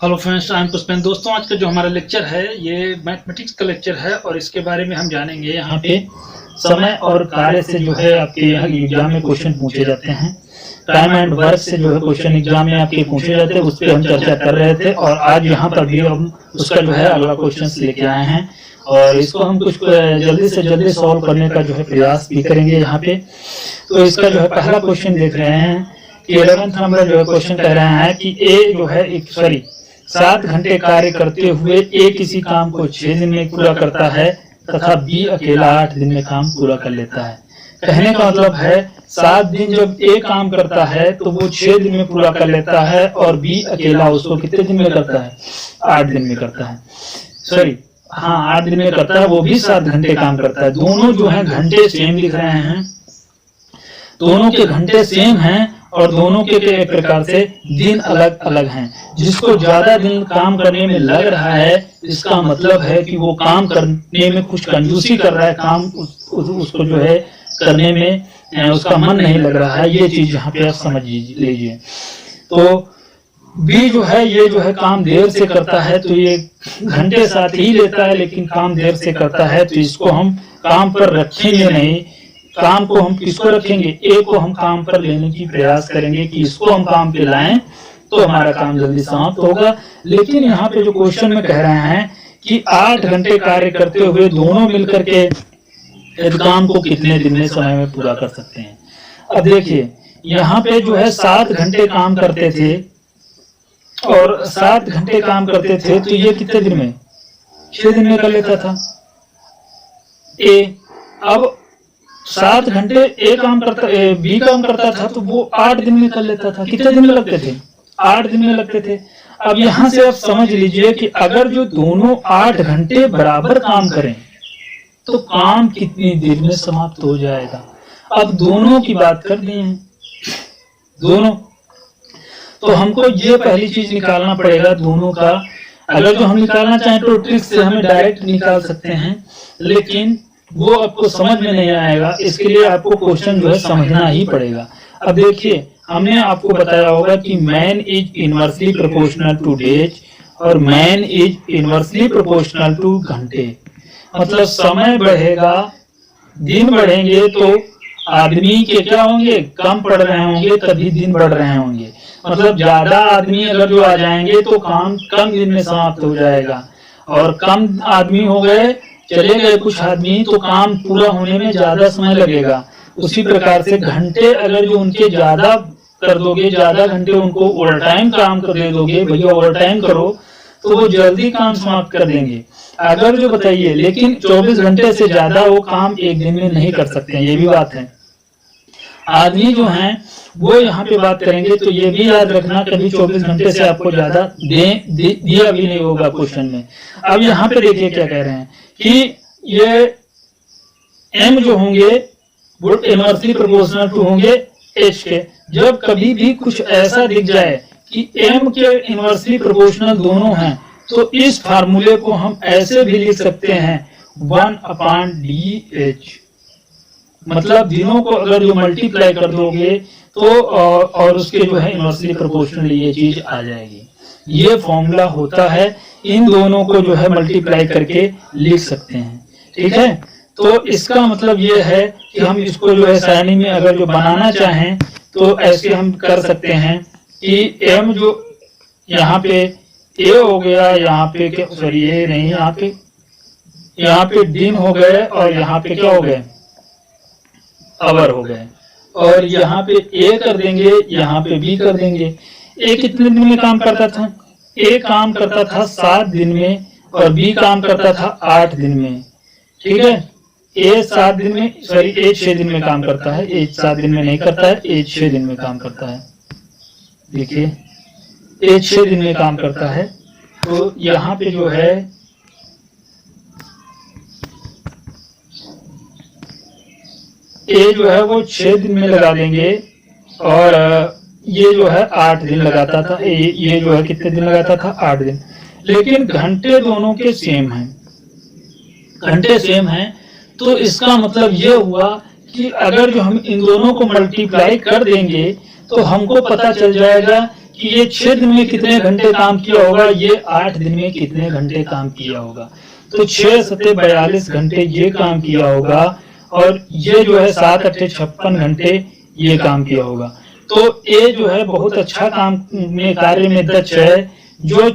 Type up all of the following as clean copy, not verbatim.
Hello friends, I am Pushpendra. दोस्तों, आज का जो हमारा लेक्चर है ये मैथमेटिक्स का लेक्चर है और इसके बारे में हम जानेंगे यहाँ पे समय और कार्य से जो है आपके यहाँ एग्जाम में क्वेश्चन पूछे जाते हैं। टाइम एंड वर्क से जो है क्वेश्चन एग्जाम में आपके पूछे जाते हैं, उस पर हम चर्चा कर रहे थे और आज यहाँ पर भी हम उसका जो है अगला क्वेश्चन लेके आए हैं और इसको हम कुछ जल्दी से जल्दी सॉल्व करने का जो है प्रयास भी करेंगे यहाँ पे। तो इसका जो है पहला क्वेश्चन देख रहे हैं कि 11th नंबर जो है क्वेश्चन कह रहे हैं कि ए जो है 7 घंटे कार्य करते हुए ए किसी काम को 6 दिन में पूरा करता है तथा बी अकेला 8 दिन में काम पूरा कर लेता है। कहने का मतलब है 7 दिन जब ए काम करता है तो वो 6 दिन में पूरा कर लेता है और बी अकेला उसको कितने दिन में करता है? 8 दिन में करता है। 8 दिन में करता है, वो भी 7 घंटे काम करता है। दोनों जो है घंटे सेम लिख रहे हैं, दोनों के घंटे सेम हैं और दोनों के एक प्रकार से दिन अलग अलग हैं। जिसको ज्यादा दिन काम करने में लग रहा है इसका मतलब है कि वो काम करने में कुछ कंजूसी कर रहा है, काम उसको जो है करने में उसका मन नहीं लग रहा है। ये चीज यहाँ पे आप समझ लीजिए। तो बी जो है ये जो है काम देर से करता है, तो ये घंटे साथ ही लेता है लेकिन काम देर से करता है, तो इसको हम काम पर रखेंगे नहीं। काम को हम किसको रखेंगे? ए को हम काम पर लेने की प्रयास करेंगे कि इसको हम काम पे लाएं तो हमारा काम जल्दी समाप्त होगा। लेकिन यहाँ पे जो क्वेश्चन में कह रहे हैं कि 8 घंटे कार्य करते हुए दोनों मिलकर के काम को कितने दिन में समय में पूरा कर सकते हैं। अब देखिए यहाँ पे जो है 7 घंटे काम करते थे और 7 घंटे काम करते थे तो ये कितने दिन में? 6 दिन में कर लेता था ए। अब 7 घंटे ए काम करता, बी काम करता था तो वो 8 दिन में कर लेता था। कितने दिन में लगते थे? 8 दिन में लगते थे। अब यहाँ से आप समझ लीजिए कि अगर जो दोनों 8 घंटे बराबर काम करें तो काम कितनी देर में समाप्त हो जाएगा। अब दोनों की बात कर दी है, दोनों, तो हमको ये पहली चीज निकालना पड़ेगा दोनों का। अगर जो हम निकालना चाहें तो ट्रिक से हमें डायरेक्ट निकाल सकते हैं, लेकिन वो आपको समझ में नहीं आएगा। इसके लिए आपको क्वेश्चन जो है समझना ही पड़ेगा। अब देखिए हमने आपको बताया होगा कि man is inversely proportional to days और man is inversely proportional to घंटे। मतलब समय बढ़ेगा, दिन बढ़ेंगे तो आदमी के क्या होंगे? कम पड़ रहे होंगे, तभी दिन बढ़ रहे होंगे। मतलब ज्यादा आदमी अगर जो आ जाएंगे तो काम कम दिन में समाप्त हो जाएगा और कम आदमी हो गए, चले गए कुछ आदमी, तो काम पूरा होने में ज्यादा समय लगेगा। उसी प्रकार से घंटे अगर जो उनके ज्यादा कर दोगे, ज्यादा घंटे उनको ओवर टाइम काम कर दे दोगे, भैया ओवर टाइम करो, तो वो जल्दी काम समाप्त कर देंगे। अगर जो बताइए, लेकिन 24 घंटे से ज्यादा वो काम एक दिन में नहीं कर सकते हैं, ये भी बात है। आदमी जो हैं वो यहाँ पे बात करेंगे, तो ये भी याद रखना कभी 24 घंटे से आपको ज्यादा दिया भी नहीं होगा क्वेश्चन में। अब यहाँ पे देखिए क्या कह रहे हैं कि ये m जो होंगे वो इनवर्सली प्रोपोर्शनल टू होंगे h के। जब कभी भी कुछ ऐसा दिख जाए कि m के इनवर्सली प्रोपोर्शनल दोनों हैं तो इस फार्मूले को हम ऐसे भी लिख सकते हैं 1/dh। मतलब दिनों को अगर जो मल्टीप्लाई कर दोगे तो और उसके जो है इनवर्सली प्रोपोर्शनल ये चीज आ जाएगी। ये फॉर्मूला होता है, इन दोनों को जो है मल्टीप्लाई करके लिख सकते हैं। ठीक है, तो इसका मतलब ये है कि हम इसको जो है सारणी में अगर जो बनाना चाहें तो ऐसे हम कर सकते हैं कि m जो यहाँ पे a हो गया, यहाँ पे क्या, सॉरी ये नहीं, यहाँ पे दिन हो गए और यहाँ पे क्या हो गए? आवर हो गए। और यहाँ पे a कर देंगे, यहाँ पे b कर देंगे। a कितने दिन में काम करता था? a काम करता था 7 दिन में और b काम करता था 8 दिन में। ठीक है, a 7 दिन में, सॉरी a 6 दिन में काम करता है, a 7 दिन में नहीं करता है, a 6 दिन में काम करता है। देखिए a 6 दिन में काम करता है, तो यहाँ पे जो है a जो है वो 6 दिन में लगा देंगे और ये जो है 8 दिन लगाता था। ये जो है कितने दिन लगाता था? 8 दिन। लेकिन घंटे दोनों के सेम हैं, घंटे सेम हैं, तो इसका मतलब ये हुआ कि अगर जो हम इन दोनों को मल्टीप्लाई कर देंगे तो हमको पता चल जाएगा कि ये 6 दिन में कितने घंटे काम किया होगा, ये 8 दिन में कितने घंटे काम किया होगा। तो 6 सत्ते 42 घंटे ये काम किया होगा, और ये जो है 7 अट्ठे 56 घंटे ये काम किया होगा। तो ए जो है बहुत अच्छा काम में कार्य में दक्ष है, जो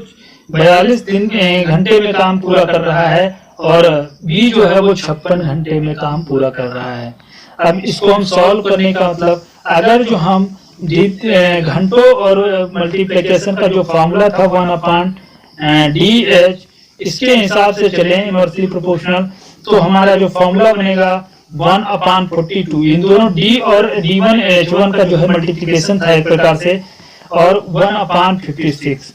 42 घंटे में काम पूरा कर रहा है, और बी जो है वो 56 घंटे में काम पूरा कर रहा है। अब इसको हम सॉल्व करने का मतलब, अगर जो हम घंटों और मल्टीप्लिकेशन का जो फॉर्मूला था 1/DH, इसके हिसाब से चले इनवर्सली प्रोपोर्शनल, तो हमारा जो फॉर्मूला बनेगा 1/42। इन दोनों D और D1 H1 का जो है मल्टीप्लिकेशन था एक प्रकार से, और 1/56।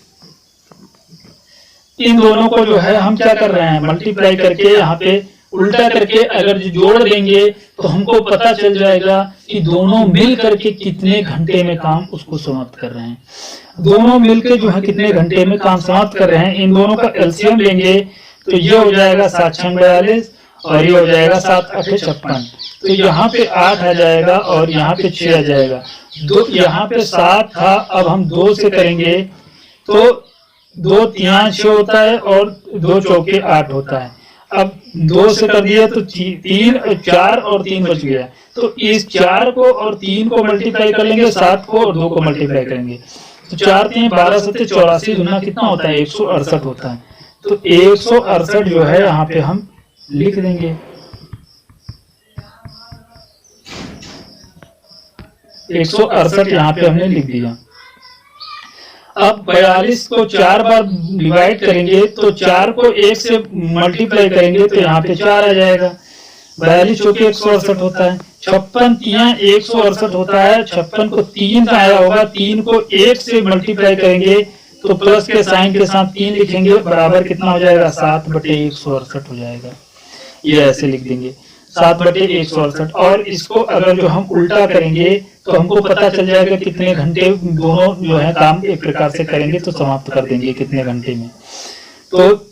इन दोनों को जो है हम क्या कर रहे हैं, मल्टीप्लाई करके यहाँ पे उल्टा करके अगर जोड़ देंगे तो हमको पता चल जाएगा कि दोनों मिल करके कितने घंटे में काम उसको समाप्त कर रहे हैं। दोनों मिलकर जो है कितने घंटे में काम समाप्त कर रहे हैं, इन दोनों का एलसीएम लेंगे तो ये हो जाएगा 7×42 और ये हो जाएगा 7 8 56। तो यहाँ पे 8 आ जाएगा और यहाँ पे 6 आ जाएगा। दो यहाँ पे 7 था, अब हम 2 से करेंगे तो 2 3 6 होता है और 2 चौके 8 होता है। अब 2 से कर दिया तो 3 4 और 3 बच गया। तो इस 4 को और 3 को मल्टीप्लाई कर लेंगे, 7 को और 2 को मल्टीप्लाई करेंगे तो 4 3 12 7 84 गुना कितना होता है, 168 होता है। तो 168 जो है यहाँ पे हम लिख देंगे। 168 यहाँ पे हमने लिख दिया। अब 42 को 4 बार डिवाइड करेंगे तो 4 को 1 से मल्टीप्लाई करेंगे तो यहाँ पे 4 आ जाएगा। 42 चौके 168 होता है। 56 3 168 होता है। 56 को 3 का आया होगा, 3 को 1 से मल्टीप्लाई करेंगे तो प्लस के साइन के साथ 3 लिखेंगे, बराबर कितना हो जाएगा, 7/168 हो जाएगा। ये ऐसे लिख देंगे 7/168। और इसको अगर जो हम उल्टा करेंगे तो हमको पता चल जाएगा कितने घंटे दोनों जो है काम एक प्रकार से करेंगे तो समाप्त कर देंगे कितने घंटे में। तो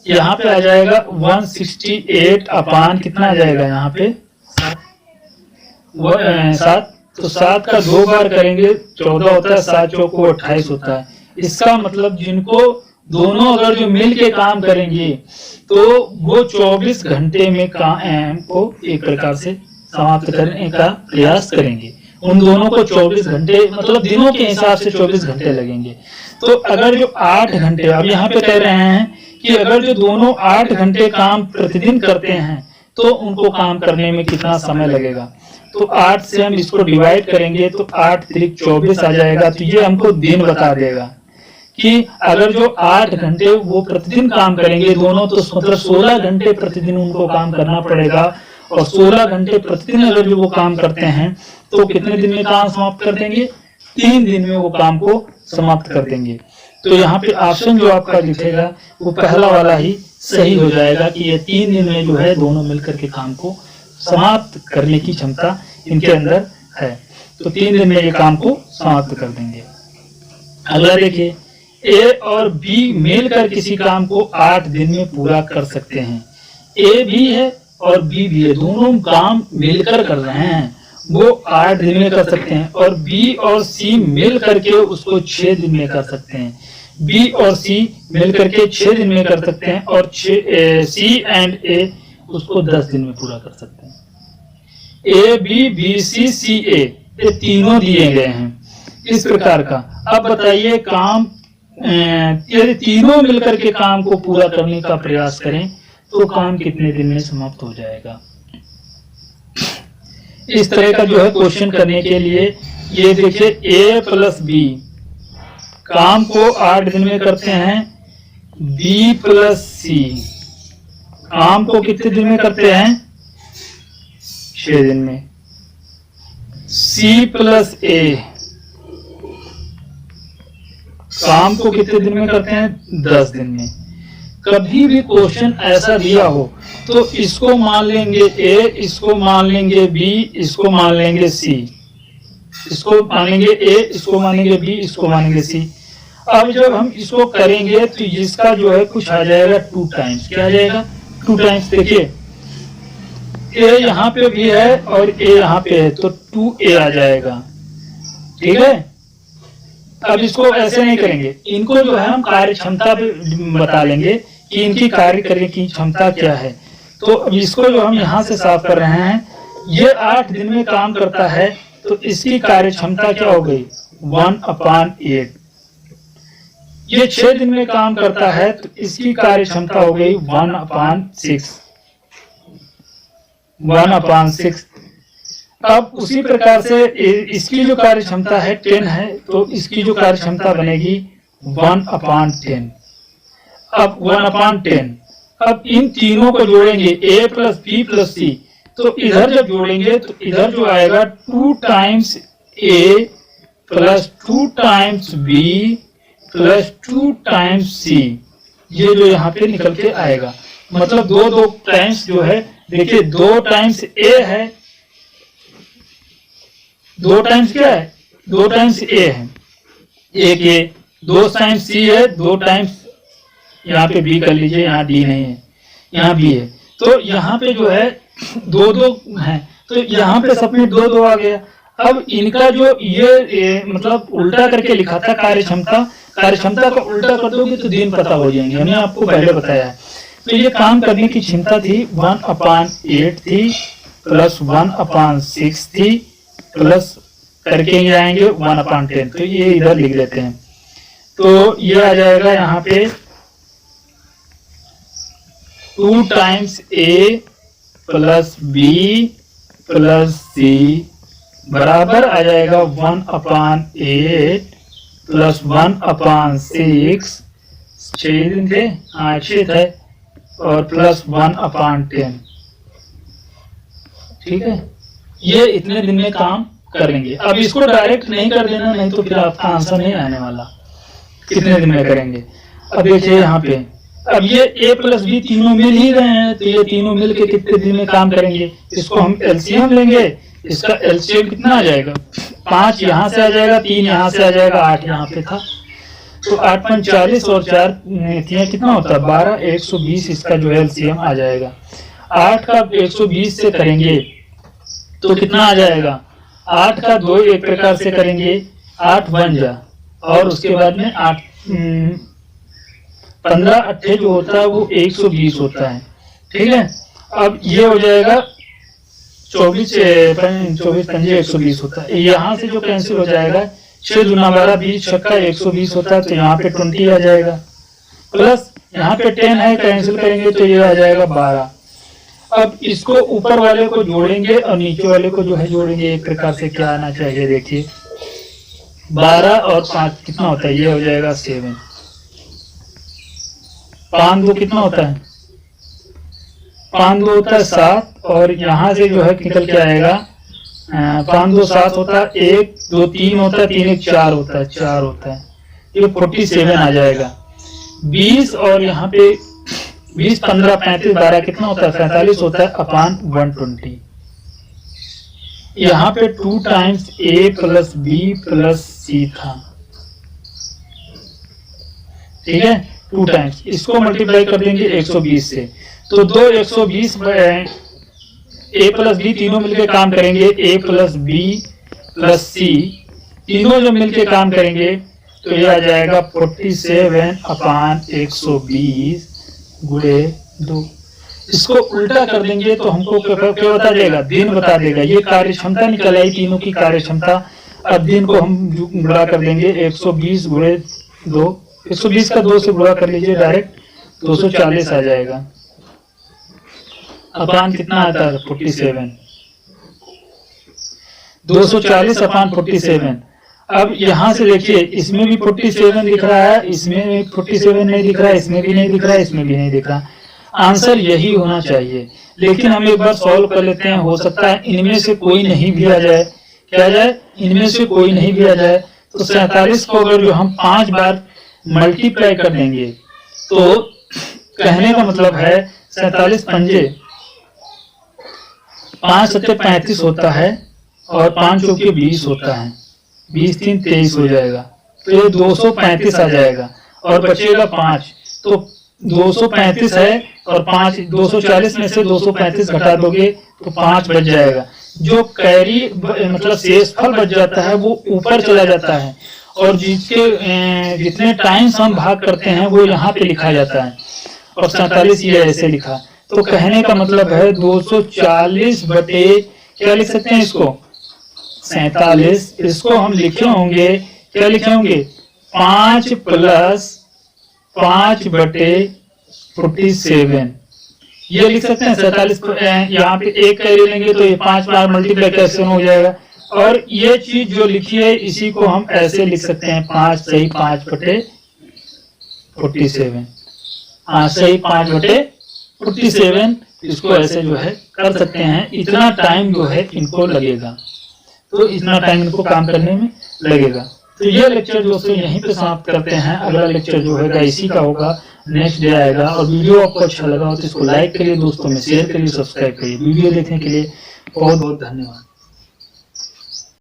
यहाँ पे आ जाएगा 168 अपान कितना आ जाएगा यहाँ पे 7। तो 7 का 2 बार करेंगे 14 होता है, 7 चौको 28 होता है। इसका मतलब जिनको दोनों अगर जो मिल के काम करेंगे तो वो 24 घंटे में काम को एक प्रकार से समाप्त करने का प्रयास करेंगे। उन दोनों को 24 घंटे मतलब दिनों के हिसाब से 24 घंटे लगेंगे। तो अगर जो 8 घंटे अब यहाँ पे कह रहे हैं कि अगर जो दोनों 8 घंटे काम प्रतिदिन करते हैं तो उनको काम करने में कितना समय लगेगा। तो 8 से हम इसको डिवाइड करेंगे तो 8 3 24 आ जाएगा। तो ये हमको दिन बता देगा कि अगर जो 8 घंटे वो प्रतिदिन काम करेंगे दोनों, तो मतलब 16 घंटे प्रतिदिन उनको काम करना पड़ेगा। और 16 घंटे प्रतिदिन अगर जो वो काम करते हैं तो कितने दिन में काम समाप्त कर देंगे, 3 दिन में वो काम को समाप्त कर देंगे। तो यहाँ पे ऑप्शन जो आपका लिखेगा वो पहला वाला ही सही हो जाएगा कि ये 3 दिन में जो है दोनों मिलकर के काम को समाप्त करने की क्षमता इनके अंदर है। तो 3 दिन में ये काम को समाप्त कर देंगे। अगला देखिए, ए और बी मिलकर किसी काम को 8 दिन में पूरा कर सकते हैं। ए भी है और बी भी है, दोनों काम मिलकर कर रहे हैं, वो 8 दिन में कर सकते हैं। और बी और सी मिल करके उसको 6 दिन में कर सकते हैं। बी और सी मिल करके 6 दिन में कर सकते हैं और सी एंड ए उसको 10 दिन में पूरा कर सकते हैं। ए बी बी सी सी ए ये तीनों दिए गए हैं इस प्रकार का। अब बताइए काम यदि तीनों मिलकर के काम को पूरा करने का प्रयास करें तो काम कितने दिन में समाप्त हो जाएगा। इस तरह का जो है क्वेश्चन करने के लिए ये देखिए, ए प्लस बी काम को 8 दिन में करते हैं। बी प्लस सी काम को कितने दिन में करते हैं, 6 दिन में। सी प्लस ए काम को कितने दिन में करते हैं, 10 दिन में। कभी भी क्वेश्चन ऐसा दिया हो तो इसको मान लेंगे ए, इसको मान लेंगे बी, इसको मान लेंगे सी, इसको मानेंगे ए, इसको मानेंगे बी, इसको मानेंगे सी। अब जब हम इसको करेंगे तो इसका जो है कुछ आ जाएगा 2 टाइम्स। क्या आ जाएगा, 2 टाइम्स। देखिए ए यहाँ पे भी है और ए यहाँ पे है तो 2a आ जाएगा, ठीक है। अब इसको ऐसे नहीं करेंगे, इनको जो है हम कार्य क्षमता बता लेंगे कि इनकी कार्य करने की क्षमता क्या है। तो अब इसको जो हम यहाँ से साफ कर रहे हैं, ये 8 दिन में काम करता है तो इसकी कार्य क्षमता क्या हो गई 1/8। ये 6 दिन में काम करता है तो इसकी कार्य क्षमता हो गई 1/6। अब उसी प्रकार से इसकी जो कार्य क्षमता है 10 है तो इसकी जो कार्य क्षमता बनेगी 1/10। अब 1/10, अब इन तीनों को जोड़ेंगे a प्लस बी प्लस सी, तो इधर जब जोड़ेंगे तो इधर जो आएगा 2 times a plus 2 times b plus 2 times c, ये जो यहाँ पे निकल के आएगा। मतलब दो टाइम्स जो है, देखिए 2 टाइम्स a है, 2 टाइम्स क्या है 2 टाइम्स a है, एक a, 2 टाइम्स c है, 2 टाइम्स यहाँ पे b कर लीजिए, यहाँ d नहीं है, यहाँ b है, तो यहाँ पे जो है 2 है, तो यहाँ पे सब में 2 आ गया। अब इनका जो ये मतलब उल्टा करके लिखा था कार्य क्षमता का उल्टा कर दोगे तो दिन पता हो जाएंगे, हमने आपको पहले बताया है। तो ये काम करने की क्षमता थी 1/8 थी प्लस 1/6 थी प्लस करके ही आएंगे 1/10, तो ये इधर लिख देते हैं। तो ये आ जाएगा यहाँ पे 2 times a plus b plus c बराबर आ जाएगा 1/8 प्लस 1/6, 6 दिन थे, हाँ 6 थे, और प्लस 1/10। ठीक है, ये इतने दिन में काम करेंगे। अब इसको डायरेक्ट नहीं कर देना, नहीं तो फिर आपका आंसर नहीं आने वाला। कितने दिन में करेंगे, अब देखिए यहाँ पे, अब ये a प्लस बी तीनों मिल ही रहे हैं, तो ये तीनों मिल के कितने दिन में काम करेंगे। इसको हम एलसीएम लेंगे, इसका एलसीएम कितना आ जाएगा 5 यहाँ से आ जाएगा, 3 यहाँ से आ जाएगा, 8 यहाँ पे था, तो 8/40 और 4 कितना होता है 12, 120 इसका जो है एलसीएम आ जाएगा। 8 का 120 से करेंगे तो कितना आ जाएगा, 8 का 2 एक प्रकार से करेंगे 8 बन जा, और उसके बाद में 8 15 8 जो होता है वो 120 होता है। ठीक है, अब ये हो जाएगा 24 पंजे 120 होता है, यहाँ से जो कैंसिल हो जाएगा 6 दूना 12 20 छक्का 120 होता है, तो यहाँ पे 20 आ जाएगा, प्लस यहाँ पे 10 है, कैंसिल करेंगे तो ये आ जाएगा 12। अब इसको ऊपर वाले को जोड़ेंगे और नीचे वाले को जो है जोड़ेंगे, एक प्रकार से क्या आना चाहिए, देखिए 12 और 5 कितना होता है, ये हो जाएगा 7, 5 2 कितना होता है, 5 2 होता है 7, और यहाँ से जो है निकल के आएगा 5 2 7 होता है, 1 2 3 होता है, 3 1 4 होता है, 4 होता है, ये 47 आ जाएगा। 20 और यहाँ पे 20 15 35 12 कितना होता है 47 होता है अपान 120। यहाँ पे 2 times a plus b plus c था, ठीक है, 2 टाइम्स, इसको मल्टीप्लाई कर देंगे 120 से, तो 2 120 a प्लस b तीनों मिलके काम करेंगे, a plus b plus c तीनों जब मिलके काम करेंगे तो ये आ जाएगा 47 अपान 120 गुणे 2। इसको उल्टा कर देंगे तो हमको क्या बता देगा, दिन बता देगा। ये कार्य क्षमता निकल आई तीनों की कार्य क्षमता। अब दिन को हम गुणा कर देंगे 120 गुणे 2, 120 का 2 से गुणा कर लीजिए डायरेक्ट, 240 आ जाएगा। अपान कितना आता है 47, 240 अपान 47। अब यहाँ से देखिए इसमें भी 47 दिख रहा है, इसमें भी 47 नहीं दिख रहा है, इसमें भी नहीं दिख रहा है, इसमें भी नहीं दिख रहा। आंसर यही होना चाहिए, लेकिन हम एक बार सॉल्व कर लेते हैं। हो सकता है इनमें से कोई नहीं भी आ जाए, क्या आ जाए, इनमें से कोई नहीं भी आ जाए। तो 47 को अगर जो हम 5 बार मल्टीप्लाई कर देंगे तो कहने का मतलब है 47 पंजे 5 सत्ते 35 होता है और 5 चौके 20 होता है, 20 3 23 हो जाएगा, तो ये 235 आ जाएगा और बचेगा 5। तो 235 है और 5 240 में से 235 घटा दोगे तो 5 बच जाएगा। जो कैरी मतलब शेष फल बच जाता है वो ऊपर चला जाता है और जिसके जितने टाइम्स हम भाग करते हैं वो यहाँ पे लिखा जाता है, और 47 ये ऐसे लिखा। तो कहने का मतलब है 240 बटे क्या लिख सकते हैं इसको 47, इसको हम लिखे होंगे क्या लिखे होंगे 5 + 5 बटे 47 ये लिख सकते हैं। 47 यहाँ पे एक कैरी लेंगे तो ये 5 बार मल्टीप्लाई कैसे हो जाएगा। और ये चीज जो लिखी है इसी को हम ऐसे लिख सकते हैं 5 सही 5 बटे 47, हाँ सही 5 बटे 47, इसको ऐसे जो है कर सकते हैं। इतना टाइम जो है इनको लगेगा, तो इतना टाइम इनको काम करने में लगेगा। तो ये लेक्चर दोस्तों यहीं पे समाप्त करते हैं। अगला लेक्चर जो होगा इसी का होगा, नेक्स्ट डे आएगा। और वीडियो आपको अच्छा लगा हो तो इसको लाइक करिए, दोस्तों में शेयर करिए, सब्सक्राइब करिए। वीडियो देखने के लिए बहुत बहुत धन्यवाद।